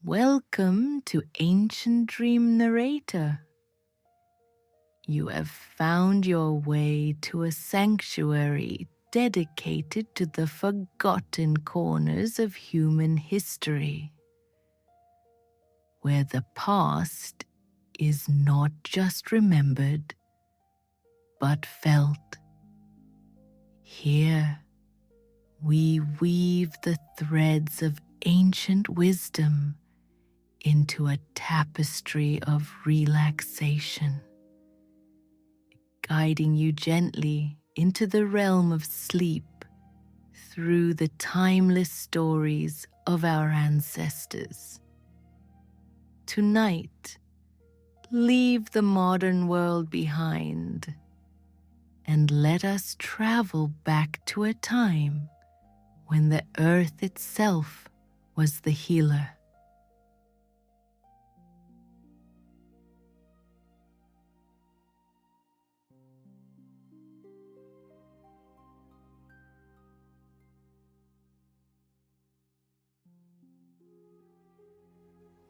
Welcome to Ancient Dream Narrator. You have found your way to a sanctuary dedicated to the forgotten corners of human history, where the past is not just remembered, but felt. Here, we weave the threads of ancient wisdom into a tapestry of relaxation, guiding you gently into the realm of sleep through the timeless stories of our ancestors. Tonight, leave the modern world behind and let us travel back to a time when the earth itself was the healer.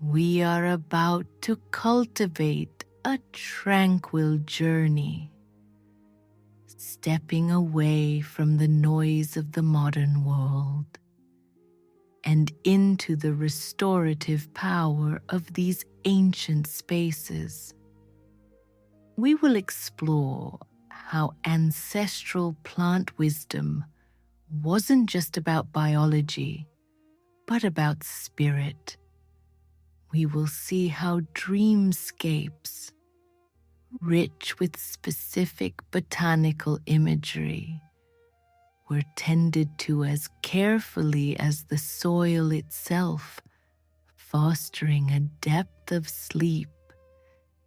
We are about to cultivate a tranquil journey, stepping away from the noise of the modern world and into the restorative power of these ancient spaces. We will explore how ancestral plant wisdom wasn't just about biology, but about spirit. We will see how dreamscapes, rich with specific botanical imagery, were tended to as carefully as the soil itself, fostering a depth of sleep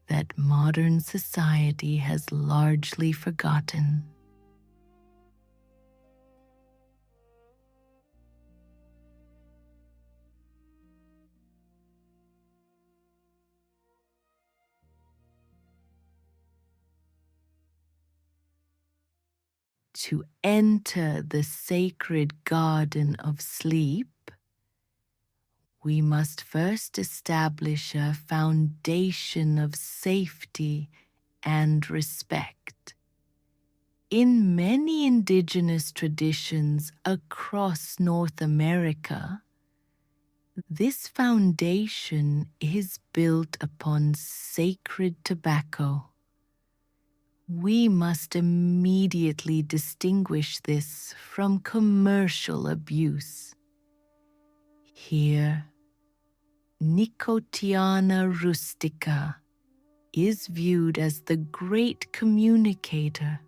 that modern society has largely forgotten. To enter the sacred garden of sleep, we must first establish a foundation of safety and respect. In many indigenous traditions across North America, this foundation is built upon sacred tobacco. We must immediately distinguish this from commercial abuse. Here, Nicotiana rustica is viewed as the great communicator,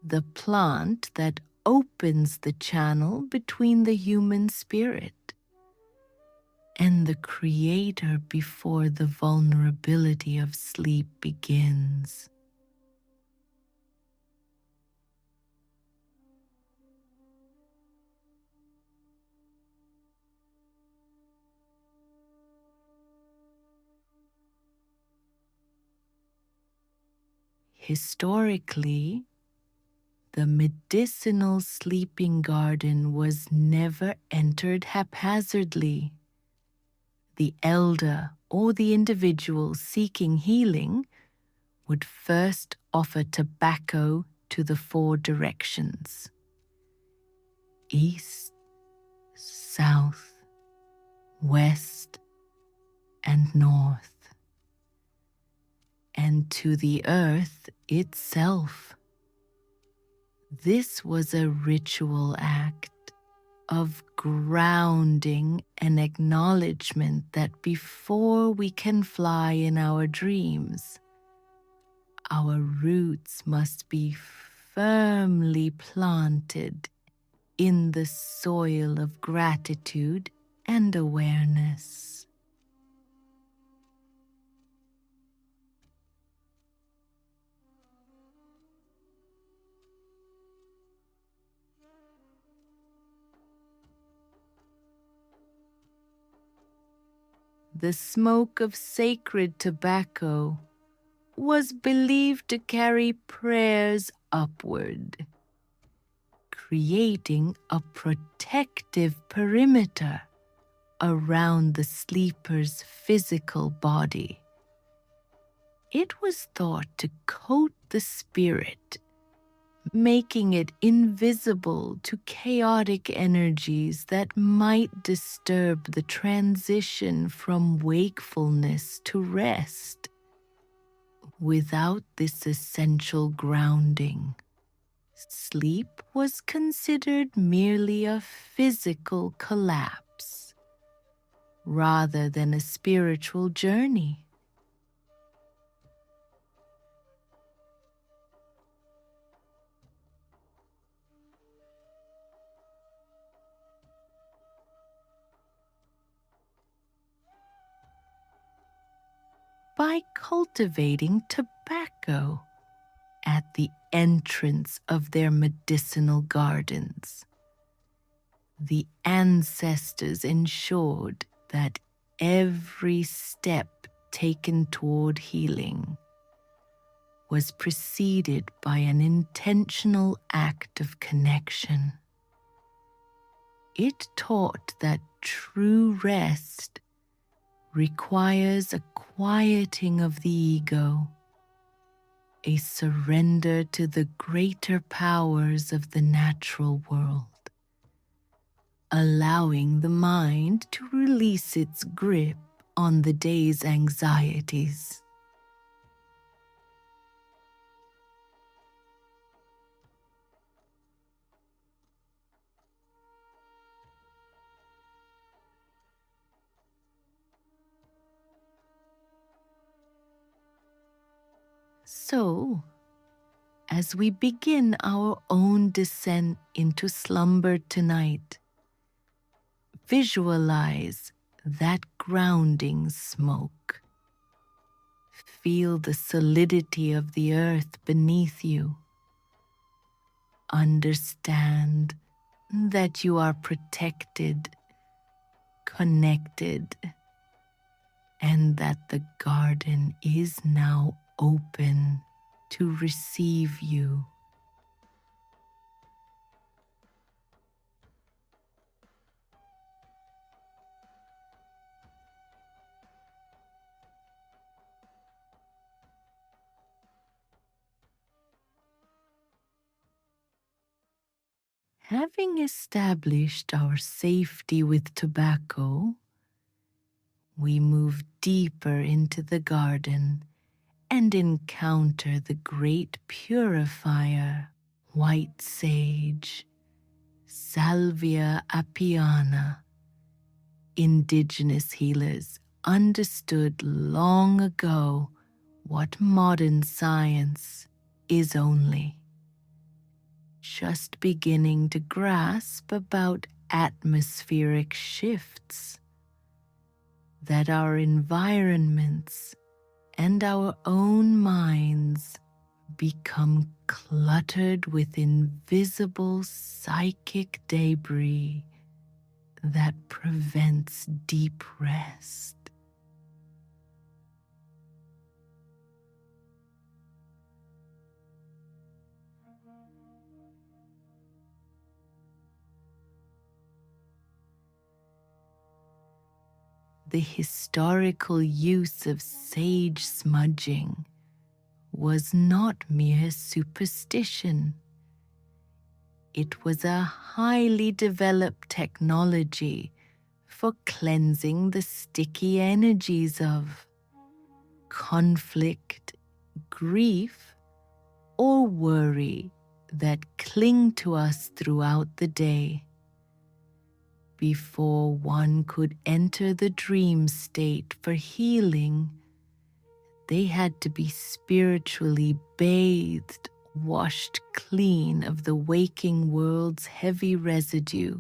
the plant that opens the channel between the human spirit and the creator before the vulnerability of sleep begins. Historically, the medicinal sleeping garden was never entered haphazardly. The elder or the individual seeking healing would first offer tobacco to the four directions: east, south, west, and north, and to the earth itself. This was a ritual act of grounding and acknowledgement that before we can fly in our dreams, our roots must be firmly planted in the soil of gratitude and awareness. The smoke of sacred tobacco was believed to carry prayers upward, creating a protective perimeter around the sleeper's physical body. It was thought to coat the spirit, making it invisible to chaotic energies that might disturb the transition from wakefulness to rest. Without this essential grounding, sleep was considered merely a physical collapse rather than a spiritual journey. By cultivating tobacco at the entrance of their medicinal gardens, the ancestors ensured that every step taken toward healing was preceded by an intentional act of connection. It taught that true rest requires a quieting of the ego, a surrender to the greater powers of the natural world, allowing the mind to release its grip on the day's anxieties. So, as we begin our own descent into slumber tonight, visualize that grounding smoke. Feel the solidity of the earth beneath you. Understand that you are protected, connected, and that the garden is now open to receive you. Having established our safety with tobacco, we move deeper into the garden and encounter the great purifier, white sage, Salvia apiana. Indigenous healers understood long ago what modern science is only just beginning to grasp about atmospheric shifts, that our environments and our own minds become cluttered with invisible psychic debris that prevents deep rest. The historical use of sage smudging was not mere superstition. It was a highly developed technology for cleansing the sticky energies of conflict, grief, or worry that cling to us throughout the day. Before one could enter the dream state for healing, they had to be spiritually bathed, washed clean of the waking world's heavy residue.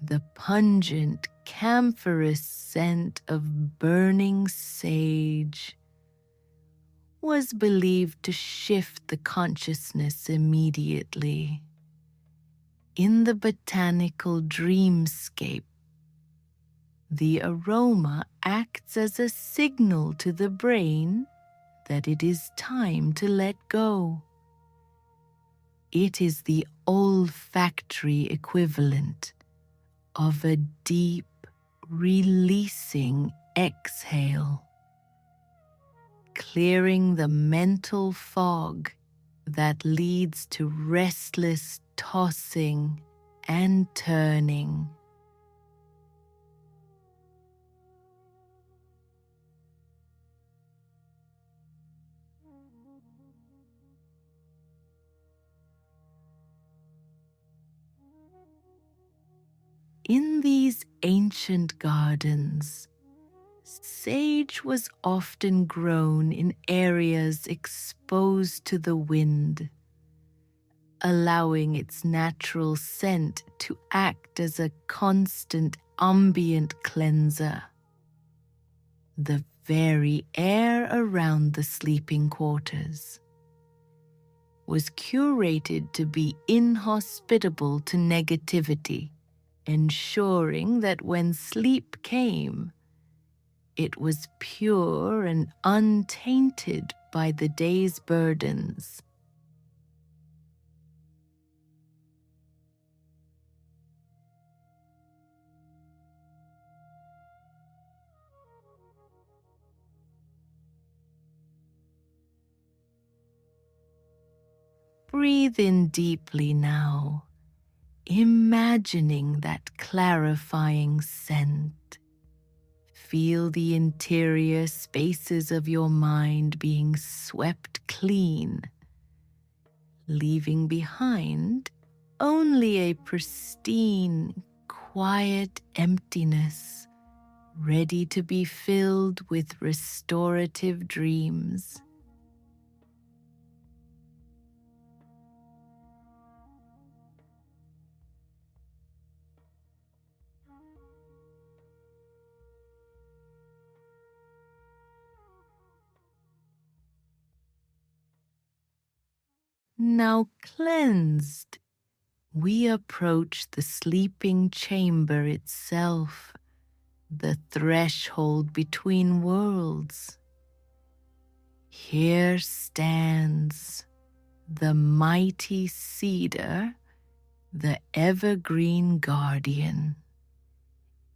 The pungent, camphorous scent of burning sage was believed to shift the consciousness immediately. In the botanical dreamscape, The aroma acts as a signal to the brain that it is time to let go. It is the olfactory equivalent of a deep, releasing exhale, clearing the mental fog that leads to restless tossing and turning. In these ancient gardens, sage was often grown in areas exposed to the wind, allowing its natural scent to act as a constant ambient cleanser. The very air around the sleeping quarters was curated to be inhospitable to negativity, ensuring that when sleep came, it was pure and untainted by the day's burdens. Breathe in deeply now, imagining that clarifying scent. Feel the interior spaces of your mind being swept clean, leaving behind only a pristine, quiet emptiness, ready to be filled with restorative dreams. Now cleansed, we approach the sleeping chamber itself, the threshold between worlds. Here stands the mighty cedar, the evergreen guardian.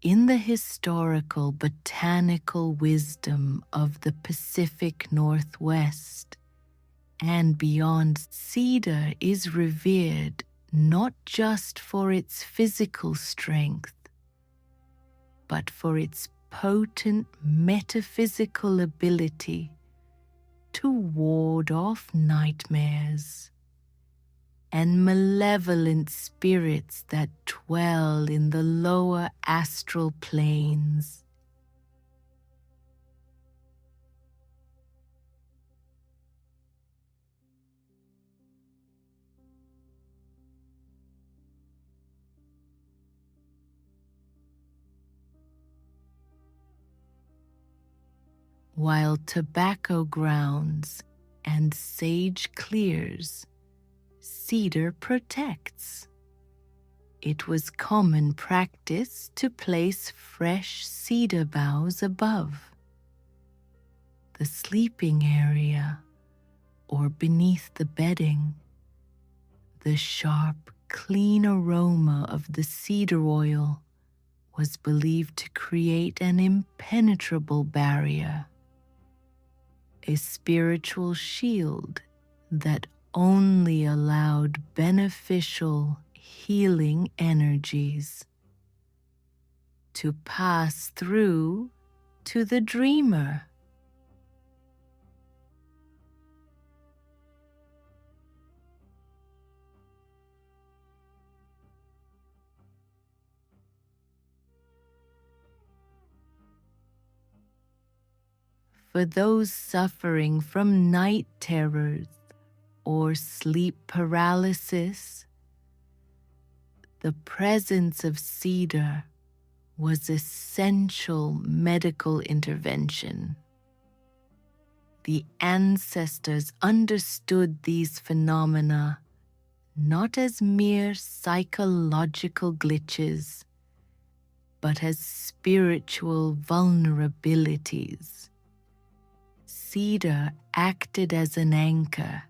In the historical botanical wisdom of the Pacific Northwest and beyond, cedar is revered not just for its physical strength, but for its potent metaphysical ability to ward off nightmares and malevolent spirits that dwell in the lower astral planes. While tobacco grounds and sage clears, cedar protects. It was common practice to place fresh cedar boughs above the sleeping area or beneath the bedding. The sharp, clean aroma of the cedar oil was believed to create an impenetrable barrier, a spiritual shield that only allowed beneficial, healing energies to pass through to the dreamer. For those suffering from night terrors or sleep paralysis, the presence of cedar was essential medical intervention. The ancestors understood these phenomena not as mere psychological glitches, but as spiritual vulnerabilities. Cedar acted as an anchor,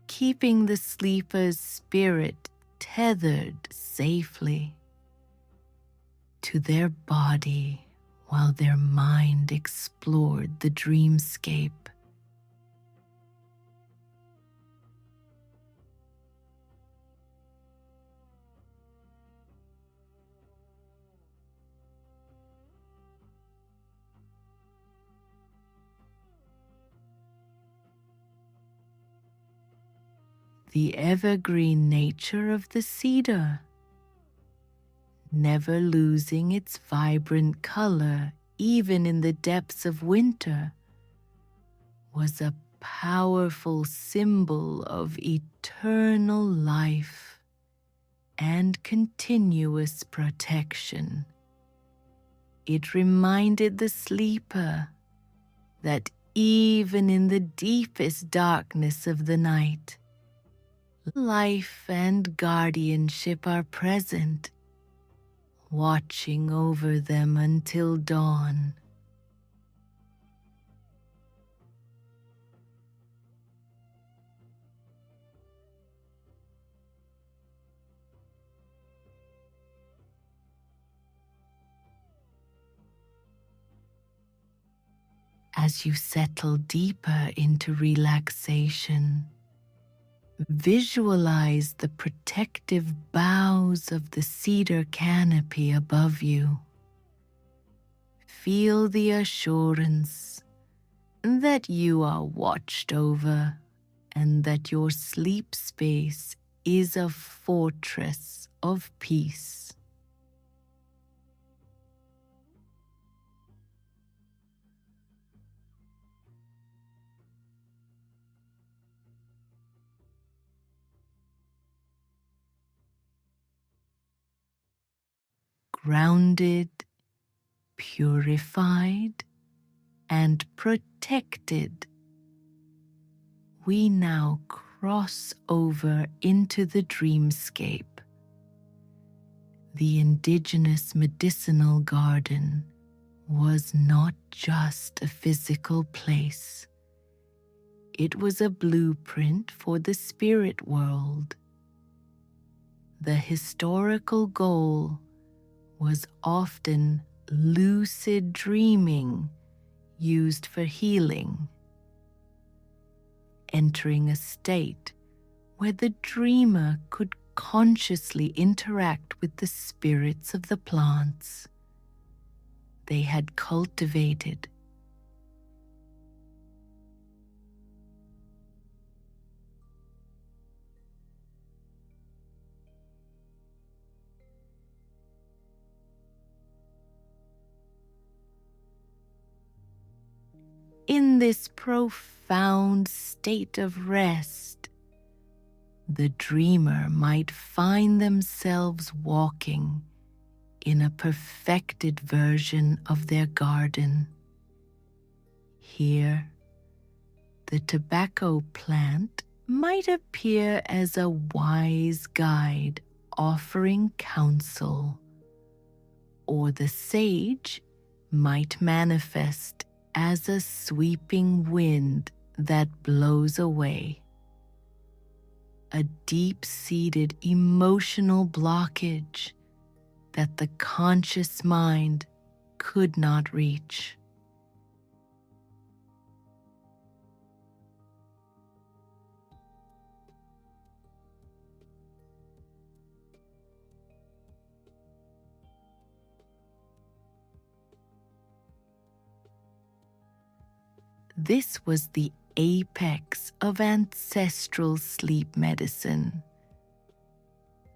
keeping the sleeper's spirit tethered safely to their body while their mind explored the dreamscape. The evergreen nature of the cedar, never losing its vibrant color even in the depths of winter, was a powerful symbol of eternal life and continuous protection. It reminded the sleeper that even in the deepest darkness of the night, life and guardianship are present, watching over them until dawn. As you settle deeper into relaxation, visualize the protective boughs of the cedar canopy above you. Feel the assurance that you are watched over and that your sleep space is a fortress of peace. Grounded, purified, and protected, we now cross over into the dreamscape. The indigenous medicinal garden was not just a physical place. It was a blueprint for the spirit world. The historical goal was often lucid dreaming used for healing, entering a state where the dreamer could consciously interact with the spirits of the plants they had cultivated. In this profound state of rest, the dreamer might find themselves walking in a perfected version of their garden. Here, the tobacco plant might appear as a wise guide offering counsel, or the sage might manifest as a sweeping wind that blows away a deep-seated emotional blockage that the conscious mind could not reach. This was the apex of ancestral sleep medicine.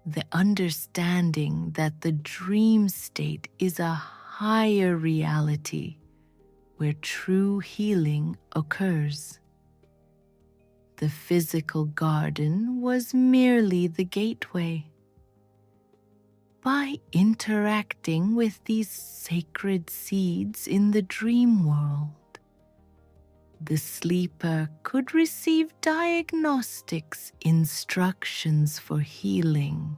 The understanding that the dream state is a higher reality where true healing occurs. The physical garden was merely the gateway. By interacting with these sacred seeds in the dream world, the sleeper could receive diagnostics, instructions for healing,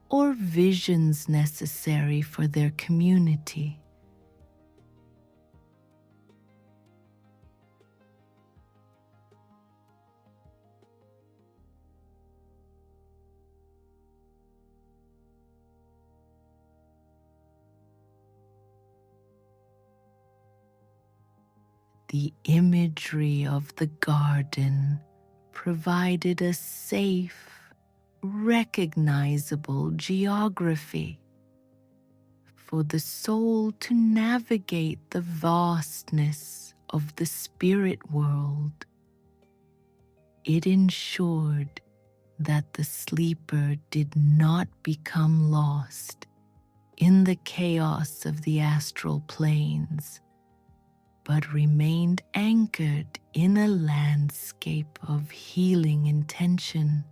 or visions necessary for their community. The imagery of the garden provided a safe, recognizable geography for the soul to navigate the vastness of the spirit world. It ensured that the sleeper did not become lost in the chaos of the astral planes, but remained anchored in a landscape of healing intention.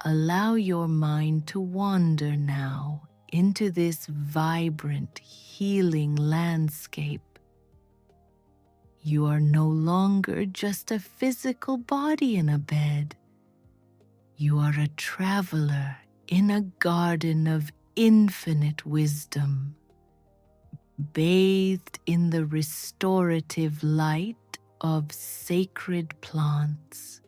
Allow your mind to wander now into this vibrant, healing landscape. You are no longer just a physical body in a bed. You are a traveler in a garden of infinite wisdom, bathed in the restorative light of sacred plants.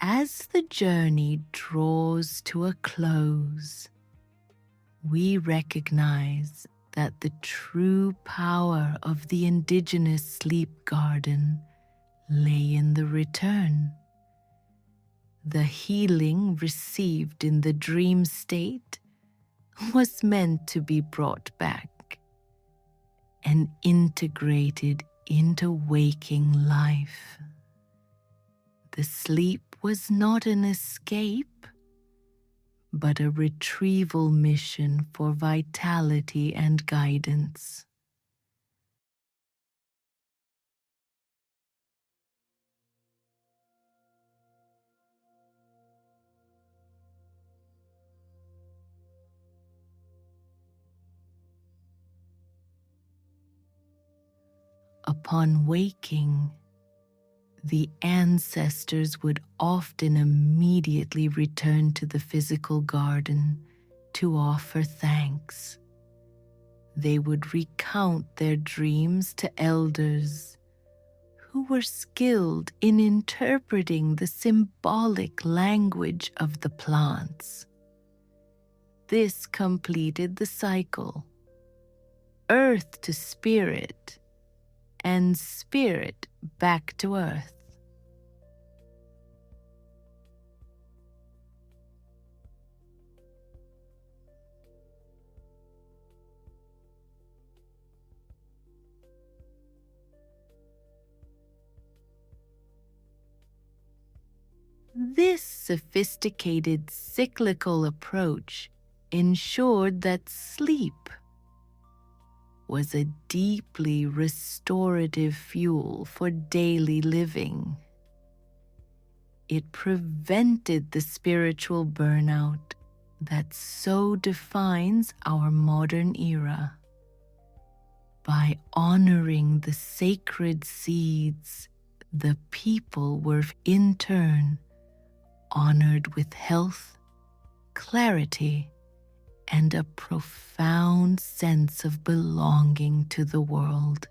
As the journey draws to a close, we recognize that the true power of the indigenous sleep garden lay in the return. The healing received in the dream state was meant to be brought back and integrated into waking life. The sleep was not an escape, but a retrieval mission for vitality and guidance. Upon waking, the ancestors would often immediately return to the physical garden to offer thanks. They would recount their dreams to elders who were skilled in interpreting the symbolic language of the plants. This completed the cycle: earth to spirit, and spirit back to earth. This sophisticated cyclical approach ensured that sleep was a deeply restorative fuel for daily living. It prevented the spiritual burnout that so defines our modern era. By honoring the sacred seeds, the people were in turn honored with health, clarity, and a profound sense of belonging to the world.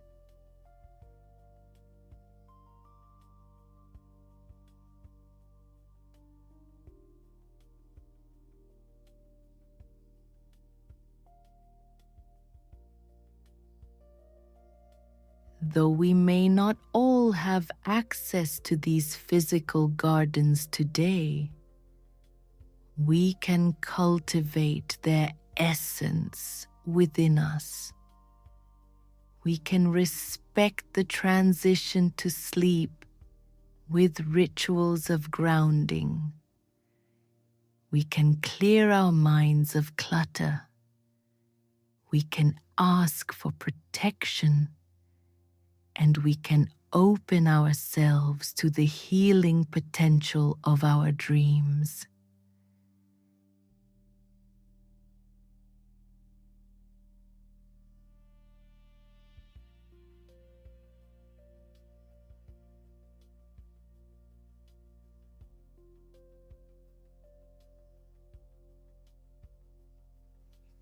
Though we may not all have access to these physical gardens today, we can cultivate their essence within us. We can respect the transition to sleep with rituals of grounding, we can clear our minds of clutter. We can ask for protection, and we can open ourselves to the healing potential of our dreams.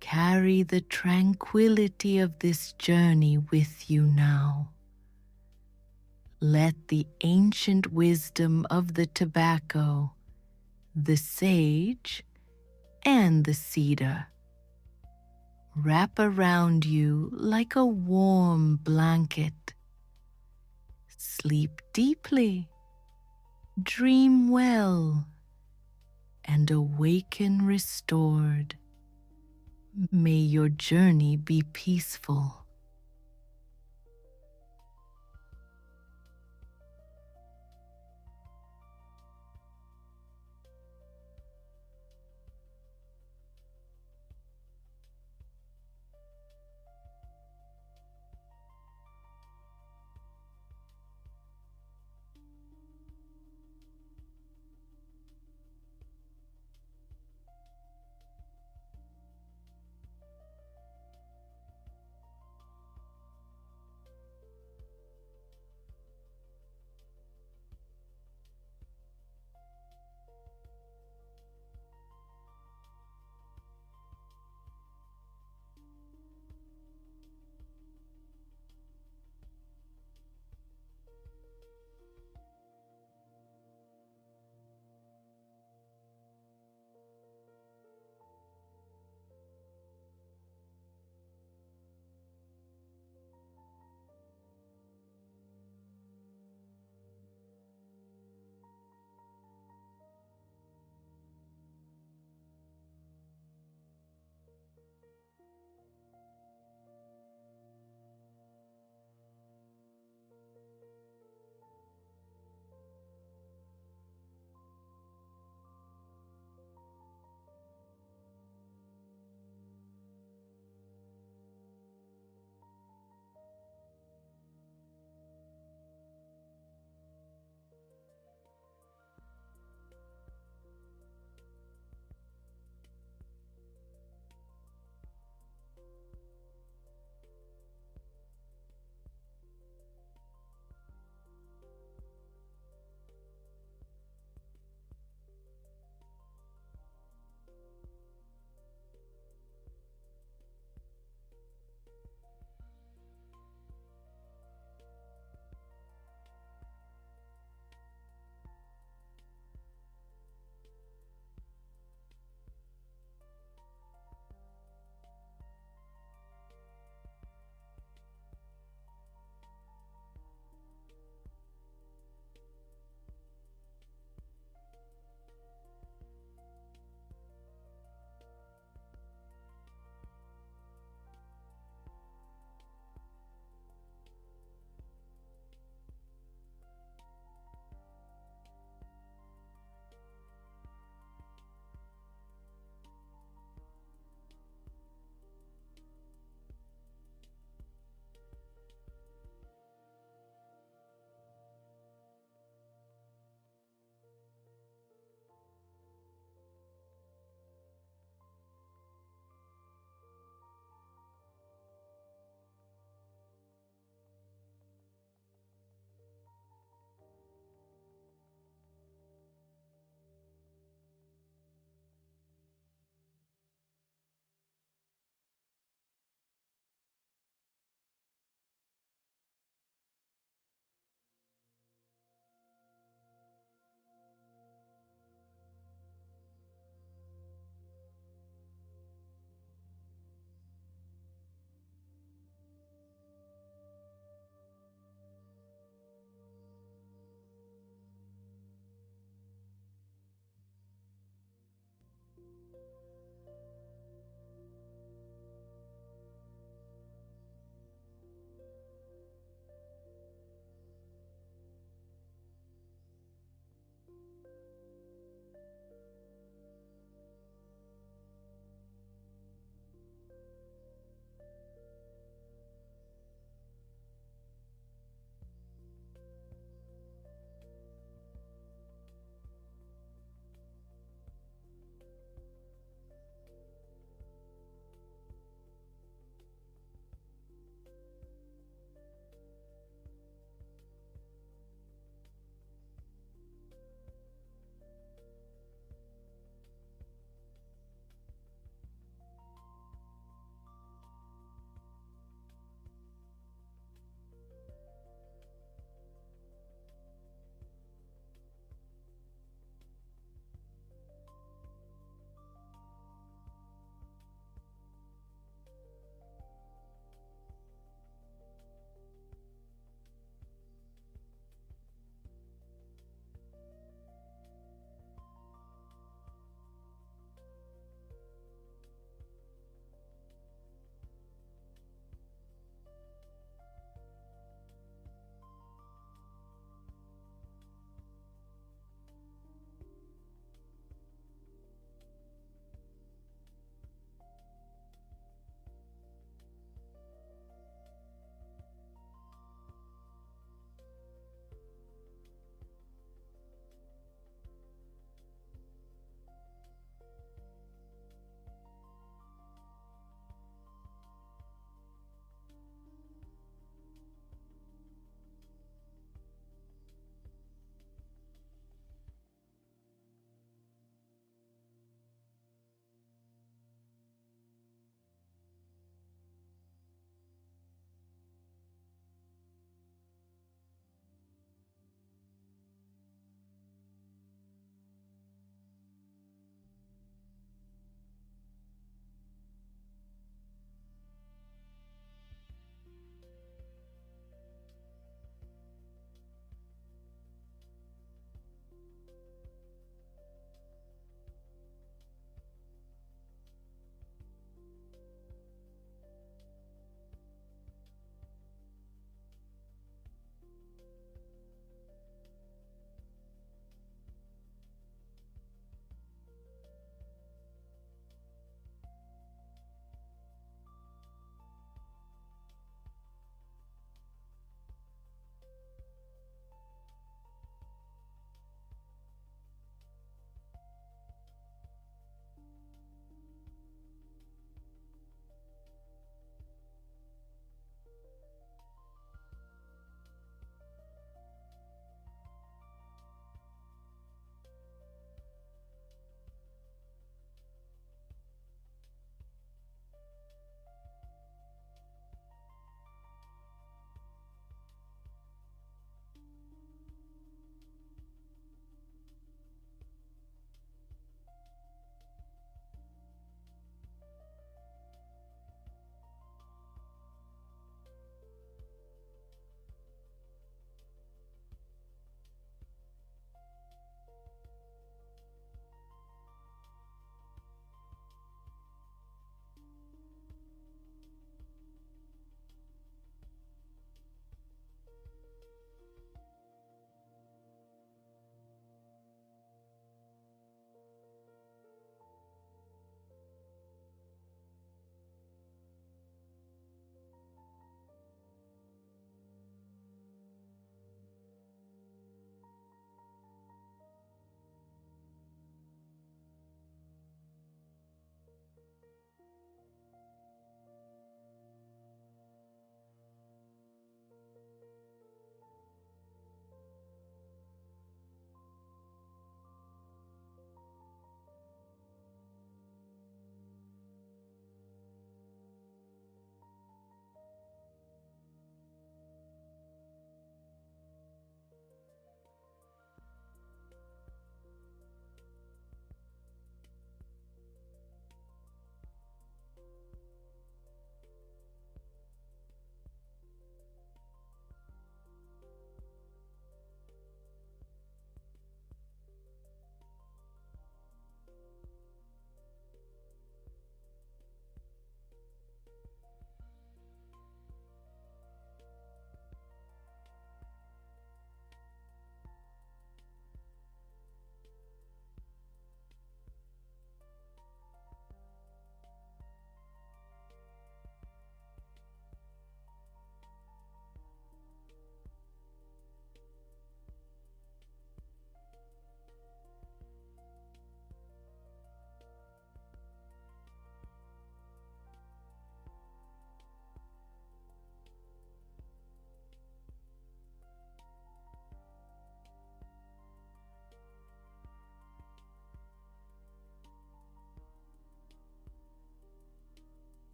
Carry the tranquility of this journey with you now. Let the ancient wisdom of the tobacco, the sage, and the cedar wrap around you like a warm blanket. Sleep deeply, dream well, and awaken restored. May your journey be peaceful.